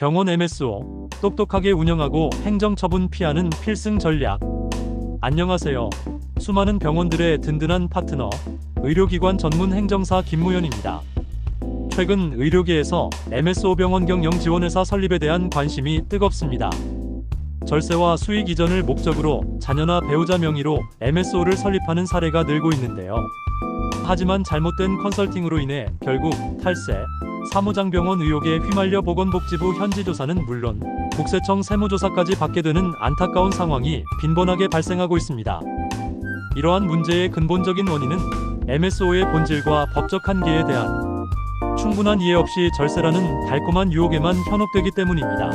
병원 MSO, 똑똑하게 운영하고 행정처분 피하는 필승 전략. 안녕하세요. 수많은 병원들의 든든한 파트너, 의료기관 전문 행정사 김무현입니다. 최근 의료계에서 MSO 병원 경영 지원회사 설립에 대한 관심이 뜨겁습니다. 절세와 수익 이전을 목적으로 자녀나 배우자 명의로 MSO를 설립하는 사례가 늘고 있는데요. 하지만 잘못된 컨설팅으로 인해 결국 탈세, 사무장병원 의혹에 휘말려 보건복지부 현지조사는 물론 국세청 세무조사까지 받게 되는 안타까운 상황이 빈번하게 발생하고 있습니다. 이러한 문제의 근본적인 원인은 MSO의 본질과 법적 한계에 대한 충분한 이해 없이 절세라는 달콤한 유혹에만 현혹되기 때문입니다.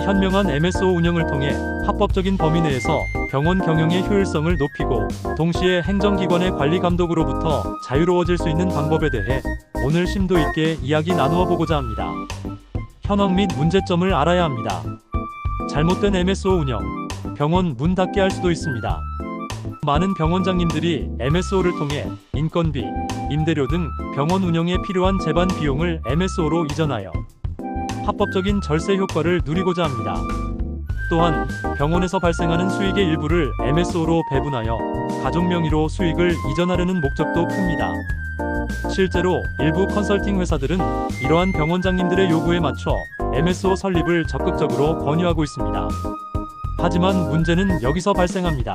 현명한 MSO 운영을 통해 합법적인 범위 내에서 병원 경영의 효율성을 높이고 동시에 행정기관의 관리 감독으로부터 자유로워질 수 있는 방법에 대해 오늘 심도 있게 이야기 나누어 보고자 합니다. 현황 및 문제점을 알아야 합니다. 잘못된 MSO 운영, 병원 문 닫게 할 수도 있습니다. 많은 병원장님들이 MSO를 통해 인건비, 임대료 등 병원 운영에 필요한 제반 비용을 MSO로 이전하여 합법적인 절세 효과를 누리고자 합니다. 또한 병원에서 발생하는 수익의 일부를 MSO로 배분하여 가족 명의로 수익을 이전하려는 목적도 큽니다. 실제로 일부 컨설팅 회사들은 이러한 병원장님들의 요구에 맞춰 MSO 설립을 적극적으로 권유하고 있습니다. 하지만 문제는 여기서 발생합니다.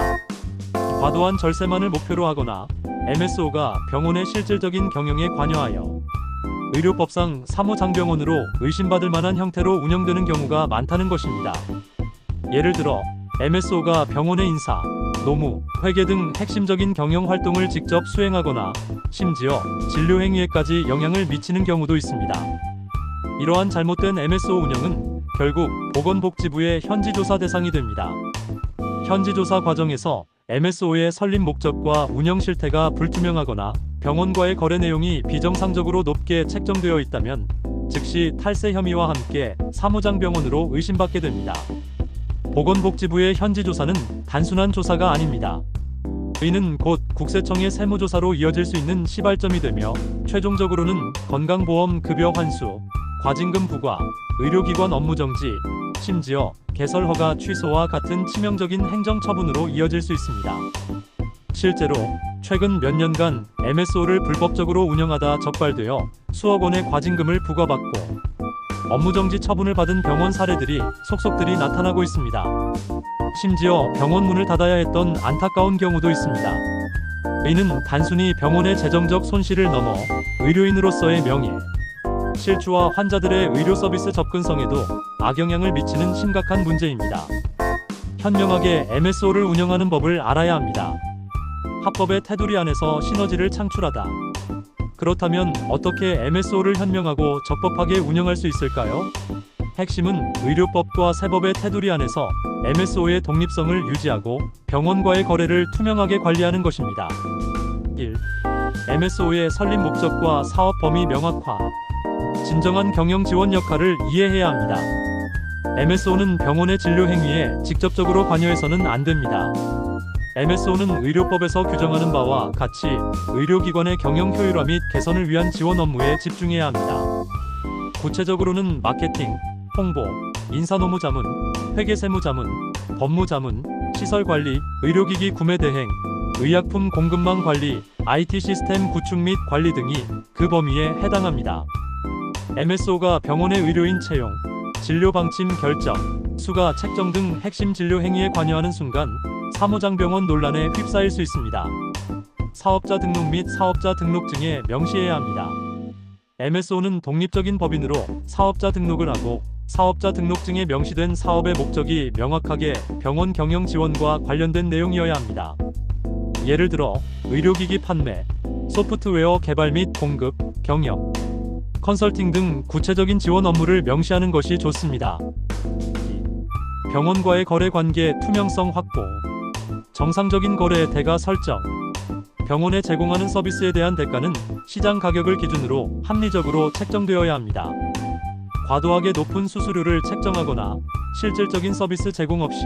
과도한 절세만을 목표로 하거나 MSO가 병원의 실질적인 경영에 관여하여 의료법상 사무장병원으로 의심받을 만한 형태로 운영되는 경우가 많다는 것입니다. 예를 들어 MSO가 병원의 인사, 노무, 회계 등 핵심적인 경영 활동을 직접 수행하거나 심지어 진료 행위에까지 영향을 미치는 경우도 있습니다. 이러한 잘못된 MSO 운영은 결국 보건복지부의 현지조사 대상이 됩니다. 현지조사 과정에서 MSO의 설립 목적과 운영 실태가 불투명하거나 병원과의 거래 내용이 비정상적으로 높게 책정되어 있다면 즉시 탈세 혐의와 함께 사무장병원으로 의심받게 됩니다. 보건복지부의 현지조사는 단순한 조사가 아닙니다. 이는 곧 국세청의 세무조사로 이어질 수 있는 시발점이 되며 최종적으로는 건강보험 급여 환수, 과징금 부과, 의료기관 업무 정지, 심지어 개설 허가 취소와 같은 치명적인 행정처분으로 이어질 수 있습니다. 실제로 최근 몇 년간 MSO를 불법적으로 운영하다 적발되어 수억 원의 과징금을 부과받고 업무정지 처분을 받은 병원 사례들이 속속들이 나타나고 있습니다. 심지어 병원 문을 닫아야 했던 안타까운 경우도 있습니다. 이는 단순히 병원의 재정적 손실을 넘어 의료인으로서의 명예, 실추와 환자들의 의료 서비스 접근성에도 악영향을 미치는 심각한 문제입니다. 현명하게 MSO를 운영하는 법을 알아야 합니다. 합법의 테두리 안에서 시너지를 창출하다. 그렇다면 어떻게 MSO를 현명하고 적법하게 운영할 수 있을까요? 핵심은 의료법과 세법의 테두리 안에서 MSO의 독립성을 유지하고 병원과의 거래를 투명하게 관리하는 것입니다. 1. MSO의 설립 목적과 사업 범위 명확화. 진정한 경영 지원 역할을 이해해야 합니다. MSO는 병원의 진료 행위에 직접적으로 관여해서는 안 됩니다. MSO는 의료법에서 규정하는 바와 같이 의료기관의 경영 효율화 및 개선을 위한 지원 업무에 집중해야 합니다. 구체적으로는 마케팅, 홍보, 인사노무자문, 회계세무자문, 법무자문, 시설관리, 의료기기 구매 대행, 의약품 공급망 관리, IT 시스템 구축 및 관리 등이 그 범위에 해당합니다. MSO가 병원의 의료인 채용, 진료 방침 결정, 수가 책정 등 핵심 진료 행위에 관여하는 순간 사무장병원 논란에 휩싸일 수 있습니다. 사업자 등록 및 사업자 등록증에 명시해야 합니다. MSO는 독립적인 법인으로 사업자 등록을 하고 사업자 등록증에 명시된 사업의 목적이 명확하게 병원 경영 지원과 관련된 내용이어야 합니다. 예를 들어 의료기기 판매, 소프트웨어 개발 및 공급, 경영, 컨설팅 등 구체적인 지원 업무를 명시하는 것이 좋습니다. 병원과의 거래 관계 투명성 확보, 정상적인 거래 대가 설정. 병원에 제공하는 서비스에 대한 대가는 시장 가격을 기준으로 합리적으로 책정되어야 합니다. 과도하게 높은 수수료를 책정하거나 실질적인 서비스 제공 없이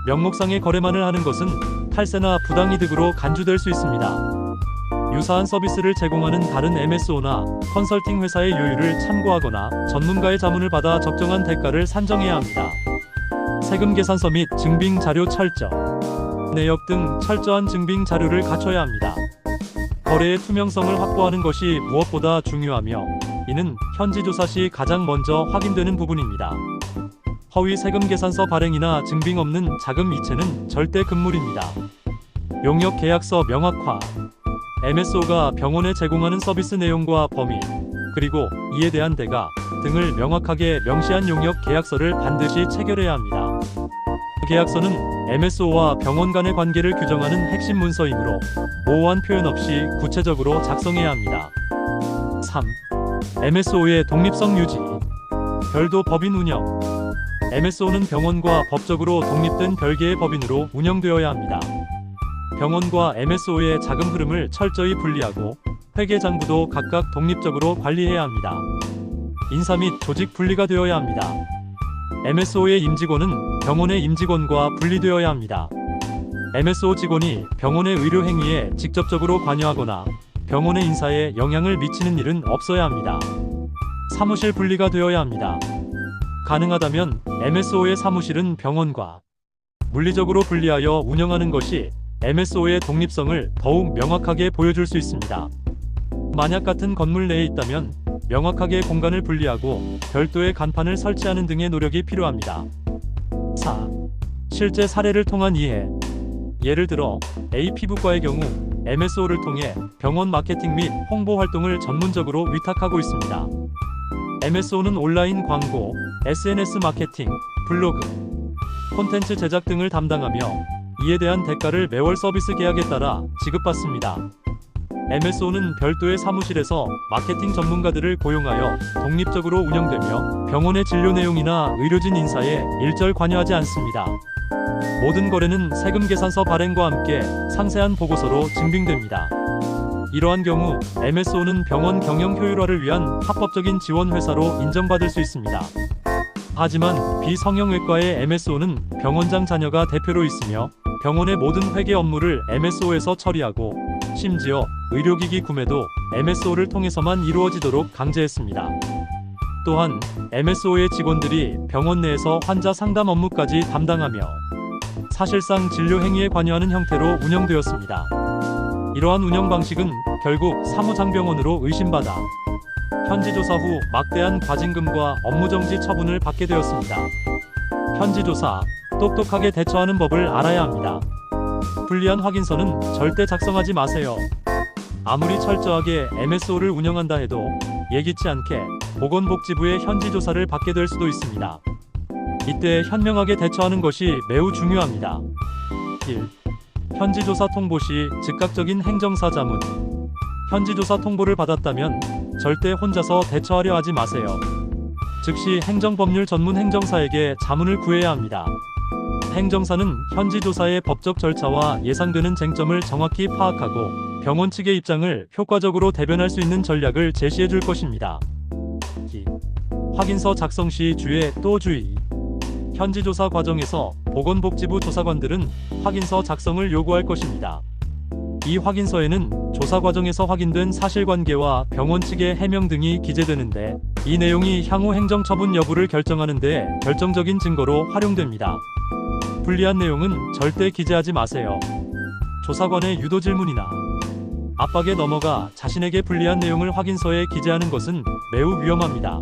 명목상의 거래만을 하는 것은 탈세나 부당이득으로 간주될 수 있습니다. 유사한 서비스를 제공하는 다른 MSO나 컨설팅 회사의 요율을 참고하거나 전문가의 자문을 받아 적정한 대가를 산정해야 합니다. 세금 계산서 및 증빙 자료 철저, 내역 등 철저한 증빙 자료를 갖춰야 합니다. 거래의 투명성을 확보하는 것이 무엇보다 중요하며 이는 현지 조사 시 가장 먼저 확인되는 부분입니다. 허위 세금 계산서 발행이나 증빙 없는 자금 이체는 절대 금물입니다. 용역 계약서 명확화, MSO가 병원에 제공하는 서비스 내용과 범위, 그리고 이에 대한 대가 등을 명확하게 명시한 용역 계약서를 반드시 체결해야 합니다. 계약서는 MSO와 병원 간의 관계를 규정하는 핵심 문서이므로 모호한 표현 없이 구체적으로 작성해야 합니다. 3. MSO의 독립성 유지. 별도 법인 운영. MSO는 병원과 법적으로 독립된 별개의 법인으로 운영되어야 합니다. 병원과 MSO의 자금 흐름을 철저히 분리하고 회계장부도 각각 독립적으로 관리해야 합니다. 인사 및 조직 분리가 되어야 합니다. MSO의 임직원은 병원의 임직원과 분리되어야 합니다. MSO 직원이 병원의 의료 행위에 직접적으로 관여하거나 병원의 인사에 영향을 미치는 일은 없어야 합니다. 사무실 분리가 되어야 합니다. 가능하다면 MSO의 사무실은 병원과 물리적으로 분리하여 운영하는 것이 MSO의 독립성을 더욱 명확하게 보여줄 수 있습니다. 만약 같은 건물 내에 있다면 명확하게 공간을 분리하고 별도의 간판을 설치하는 등의 노력이 필요합니다. 4. 실제 사례를 통한 이해. 예를 들어 A 피부과의 경우 MSO를 통해 병원 마케팅 및 홍보 활동을 전문적으로 위탁하고 있습니다. MSO는 온라인 광고, SNS 마케팅, 블로그, 콘텐츠 제작 등을 담당하며 이에 대한 대가를 매월 서비스 계약에 따라 지급받습니다. MSO는 별도의 사무실에서 마케팅 전문가들을 고용하여 독립적으로 운영되며 병원의 진료 내용이나 의료진 인사에 일절 관여하지 않습니다. 모든 거래는 세금 계산서 발행과 함께 상세한 보고서로 증빙됩니다. 이러한 경우 MSO는 병원 경영 효율화를 위한 합법적인 지원 회사로 인정받을 수 있습니다. 하지만 비성형외과의 MSO는 병원장 자녀가 대표로 있으며 병원의 모든 회계 업무를 MSO에서 처리하고 심지어 의료기기 구매도 MSO를 통해서만 이루어지도록 강제했습니다. 또한 MSO의 직원들이 병원 내에서 환자 상담 업무까지 담당하며 사실상 진료 행위에 관여하는 형태로 운영되었습니다. 이러한 운영 방식은 결국 사무장병원으로 의심받아 현지 조사 후 막대한 과징금과 업무정지 처분을 받게 되었습니다. 현지 조사, 똑똑하게 대처하는 법을 알아야 합니다. 불리한 확인서는 절대 작성하지 마세요. 아무리 철저하게 MSO를 운영한다 해도 예기치 않게 보건복지부의 현지 조사를 받게 될 수도 있습니다. 이때 현명하게 대처하는 것이 매우 중요합니다. 1. 현지 조사 통보 시 즉각적인 행정사 자문. 현지 조사 통보를 받았다면 절대 혼자서 대처하려 하지 마세요. 즉시 행정법률 전문 행정사에게 자문을 구해야 합니다. 행정사는 현지 조사의 법적 절차와 예상되는 쟁점을 정확히 파악하고 병원 측의 입장을 효과적으로 대변할 수 있는 전략을 제시해 줄 것입니다. 2. 확인서 작성 시 주의 또 주의. 현지 조사 과정에서 보건복지부 조사관들은 확인서 작성을 요구할 것입니다. 이 확인서에는 조사 과정에서 확인된 사실관계와 병원 측의 해명 등이 기재되는데 이 내용이 향후 행정처분 여부를 결정하는 데 결정적인 증거로 활용됩니다. 불리한 내용은 절대 기재하지 마세요. 조사관의 유도 질문이나 압박에 넘어가 자신에게 불리한 내용을 확인서에 기재하는 것은 매우 위험합니다.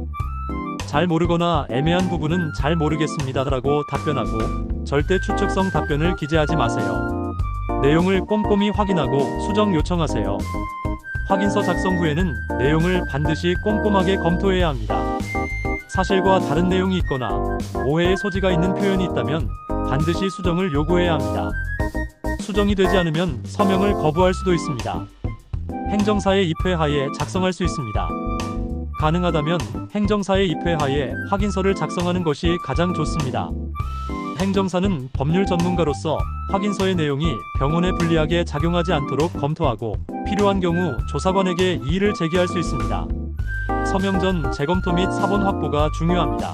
잘 모르거나 애매한 부분은 잘 모르겠습니다라고 답변하고 절대 추측성 답변을 기재하지 마세요. 내용을 꼼꼼히 확인하고 수정 요청하세요. 확인서 작성 후에는 내용을 반드시 꼼꼼하게 검토해야 합니다. 사실과 다른 내용이 있거나 오해의 소지가 있는 표현이 있다면 반드시 수정을 요구해야 합니다. 수정이 되지 않으면 서명을 거부할 수도 있습니다. 행정사의 입회하에 작성할 수 있습니다. 가능하다면 행정사의 입회하에 확인서를 작성하는 것이 가장 좋습니다. 행정사는 법률 전문가로서 확인서의 내용이 병원에 불리하게 작용하지 않도록 검토하고 필요한 경우 조사관에게 이의를 제기할 수 있습니다. 서명 전 재검토 및 사본 확보가 중요합니다.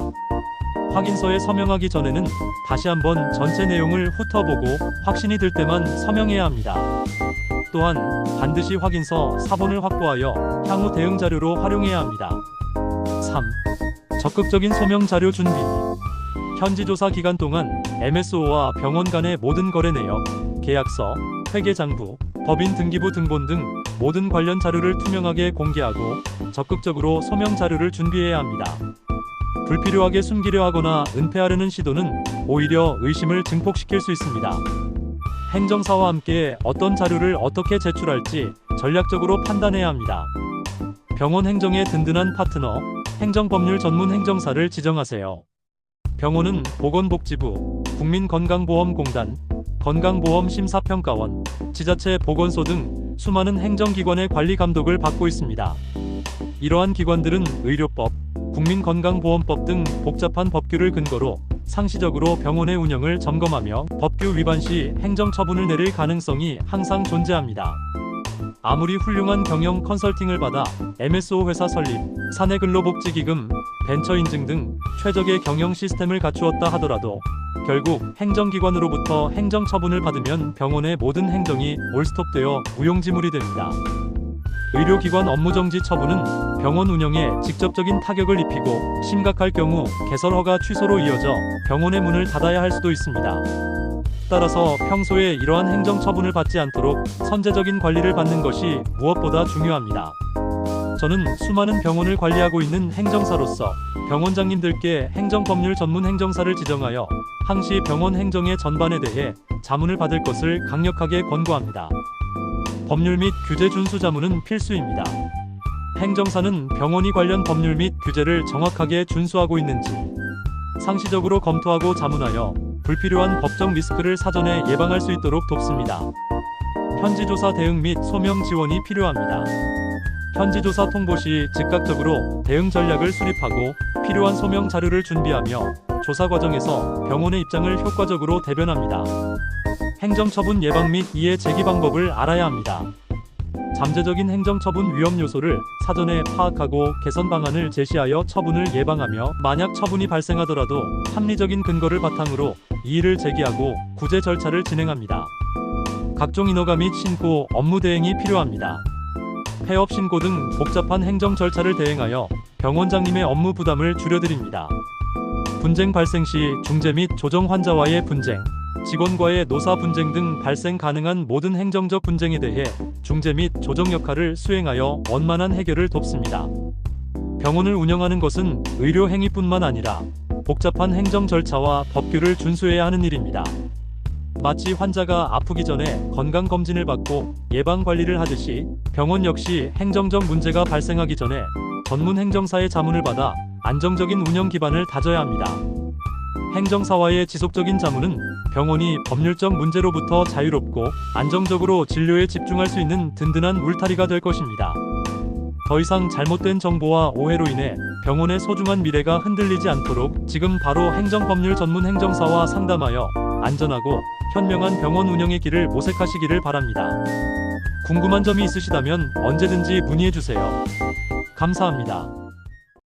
확인서에 서명하기 전에는 다시 한번 전체 내용을 훑어보고 확신이 들 때만 서명해야 합니다. 또한 반드시 확인서 사본을 확보하여 향후 대응 자료로 활용해야 합니다. 3. 적극적인 소명 자료 준비. 현지 조사 기간 동안 MSO와 병원 간의 모든 거래 내역, 계약서, 회계장부, 법인 등기부 등본 등 모든 관련 자료를 투명하게 공개하고 적극적으로 소명 자료를 준비해야 합니다. 불필요하게 숨기려 하거나 은폐하려는 시도는 오히려 의심을 증폭시킬 수 있습니다. 행정사와 함께 어떤 자료를 어떻게 제출할지 전략적으로 판단해야 합니다. 병원 행정의 든든한 파트너, 행정법률 전문 행정사를 지정하세요. 병원은 보건복지부, 국민건강보험공단, 건강보험심사평가원, 지자체 보건소 등 수많은 행정기관의 관리 감독을 받고 있습니다. 이러한 기관들은 의료법, 국민건강보험법 등 복잡한 법규를 근거로 상시적으로 병원의 운영을 점검하며 법규 위반 시 행정처분을 내릴 가능성이 항상 존재합니다. 아무리 훌륭한 경영 컨설팅을 받아 MSO 회사 설립, 사내근로복지기금, 벤처 인증 등 최적의 경영 시스템을 갖추었다 하더라도 결국 행정기관으로부터 행정처분을 받으면 병원의 모든 행정이 올스톱되어 무용지물이 됩니다. 의료기관 업무정지 처분은 병원 운영에 직접적인 타격을 입히고 심각할 경우 개설허가 취소로 이어져 병원의 문을 닫아야 할 수도 있습니다. 따라서 평소에 이러한 행정처분을 받지 않도록 선제적인 관리를 받는 것이 무엇보다 중요합니다. 저는 수많은 병원을 관리하고 있는 행정사로서 병원장님들께 행정법률 전문 행정사를 지정하여 항시 병원 행정의 전반에 대해 자문을 받을 것을 강력하게 권고합니다. 법률 및 규제 준수 자문은 필수입니다. 행정사는 병원이 관련 법률 및 규제를 정확하게 준수하고 있는지 상시적으로 검토하고 자문하여 불필요한 법적 리스크를 사전에 예방할 수 있도록 돕습니다. 현지조사 대응 및 소명 지원이 필요합니다. 현지조사 통보 시 즉각적으로 대응 전략을 수립하고 필요한 소명 자료를 준비하며 조사 과정에서 병원의 입장을 효과적으로 대변합니다. 행정처분 예방 및 이해 제기 방법을 알아야 합니다. 잠재적인 행정처분 위험 요소를 사전에 파악하고 개선 방안을 제시하여 처분을 예방하며 만약 처분이 발생하더라도 합리적인 근거를 바탕으로 이의를 제기하고 구제 절차를 진행합니다. 각종 인허가 및 신고, 업무 대행이 필요합니다. 폐업 신고 등 복잡한 행정 절차를 대행하여 병원장님의 업무 부담을 줄여드립니다. 분쟁 발생 시 중재 및 조정, 환자와의 분쟁, 직원과의 노사 분쟁 등 발생 가능한 모든 행정적 분쟁에 대해 중재 및 조정 역할을 수행하여 원만한 해결을 돕습니다. 병원을 운영하는 것은 의료 행위뿐만 아니라 복잡한 행정 절차와 법규를 준수해야 하는 일입니다. 마치 환자가 아프기 전에 건강검진을 받고 예방관리를 하듯이 병원 역시 행정적 문제가 발생하기 전에 전문 행정사의 자문을 받아 안정적인 운영 기반을 다져야 합니다. 행정사와의 지속적인 자문은 병원이 법률적 문제로부터 자유롭고 안정적으로 진료에 집중할 수 있는 든든한 울타리가 될 것입니다. 더 이상 잘못된 정보와 오해로 인해 병원의 소중한 미래가 흔들리지 않도록 지금 바로 행정법률 전문 행정사와 상담하여 안전하고 현명한 병원 운영의 길을 모색하시기를 바랍니다. 궁금한 점이 있으시다면 언제든지 문의해 주세요. 감사합니다.